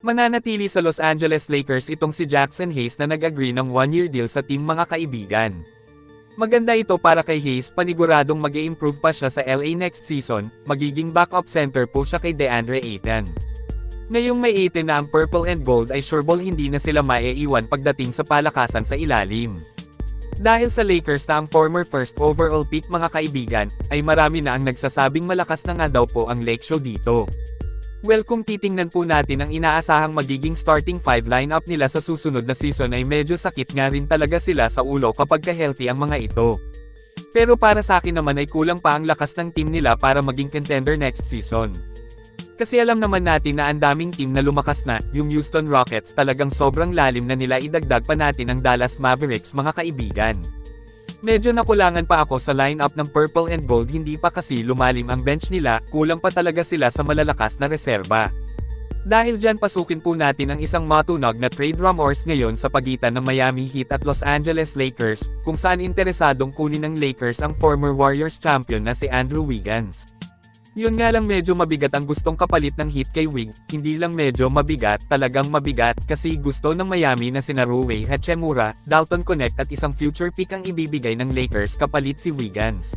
Mananatili sa Los Angeles Lakers itong si Jackson Hayes na nag-agree ng 1-year deal sa team mga kaibigan. Maganda ito para kay Hayes, paniguradong mag-i-improve pa siya sa LA next season, magiging backup center po siya kay DeAndre Ayton. Ngayong may 18 na ang purple and gold ay sureball hindi na sila maiiwan pagdating sa palakasan sa ilalim. Dahil sa Lakers na ang former first overall pick mga kaibigan, ay marami na ang nagsasabing malakas na nga daw po ang Lake Show dito. Well, kung titingnan po natin ang inaasahang magiging starting 5 lineup nila sa susunod na season ay medyo sakit nga rin talaga sila sa ulo kapag ka-healthy ang mga ito. Pero para sa akin naman ay kulang pa ang lakas ng team nila para maging contender next season. Kasi alam naman natin na ang daming team na lumakas na, yung Houston Rockets talagang sobrang lalim na nila, idagdag pa natin ang Dallas Mavericks mga kaibigan. Medyo nakulangan pa ako sa lineup ng purple and gold, hindi pa kasi lumalim ang bench nila, kulang pa talaga sila sa malalakas na reserba. Dahil dyan pasukin po natin ang isang matunog na trade rumors ngayon sa pagitan ng Miami Heat at Los Angeles Lakers, kung saan interesadong kunin ng Lakers ang former Warriors champion na si Andrew Wiggins. Yun nga lang, medyo mabigat ang gustong kapalit ng Heat kay Wig, hindi lang medyo mabigat, talagang mabigat, kasi gusto ng Miami na sina Rui Hachimura, Dalton Connect at isang future pick ang ibibigay ng Lakers kapalit si Wiggins.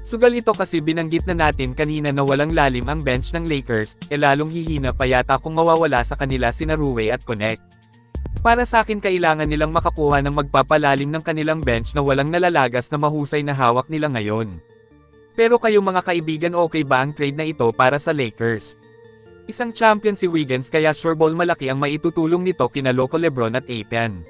Sugal ito kasi binanggit na natin kanina na walang lalim ang bench ng Lakers, lalong hihina pa yata kung mawawala sa kanila sina Rui at Connect. Para sa akin kailangan nilang makakuha ng magpapalalim ng kanilang bench na walang nalalagas na mahusay na hawak nila ngayon. Pero kayo mga kaibigan, okay ba ang trade na ito para sa Lakers? Isang champion si Wiggins, kaya sureball malaki ang maitutulong nito kina Loco Lebron at Ayton.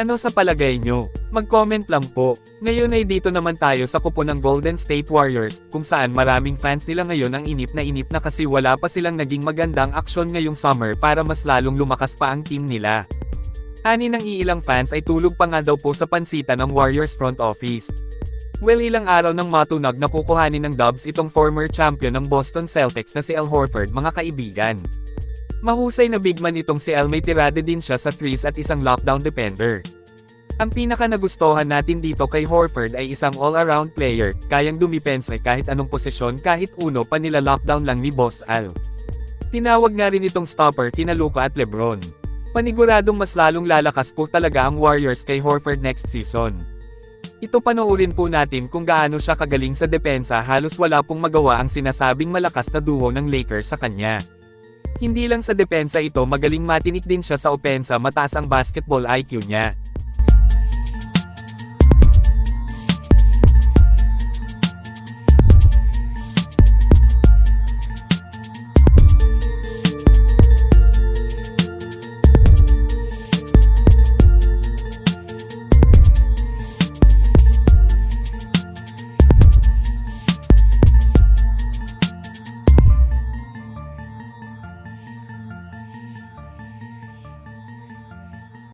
Ano sa palagay nyo? Mag-comment lang po. Ngayon ay dito naman tayo sa kupo ng Golden State Warriors, kung saan maraming fans nila ngayon ang inip na kasi wala pa silang naging magandang aksyon ngayong summer para mas lalong lumakas pa ang team nila. Ani ng iilang fans ay tulog pa nga daw po sa pansitan ng Warriors front office. Well, ilang araw nang matunog na kukuhanin ng Dubs itong former champion ng Boston Celtics na si Al Horford mga kaibigan. Mahusay na big man itong si Al, may tirada din siya sa threes at isang lockdown defender. Ang pinaka nagustuhan natin dito kay Horford ay isang all-around player, kayang dumipensa kahit anong posisyon, kahit uno pa nila lockdown lang ni Boss Al. Tinawag nga rin itong stopper kina Luka at Lebron. Paniguradong mas lalong lalakas po talaga ang Warriors kay Horford next season. Ito panoorin po natin kung gaano siya kagaling sa depensa, halos wala pong magawa ang sinasabing malakas na duo ng Lakers sa kanya. Hindi lang sa depensa ito, magaling, matinik din siya sa opensa, mataas ang basketball IQ niya.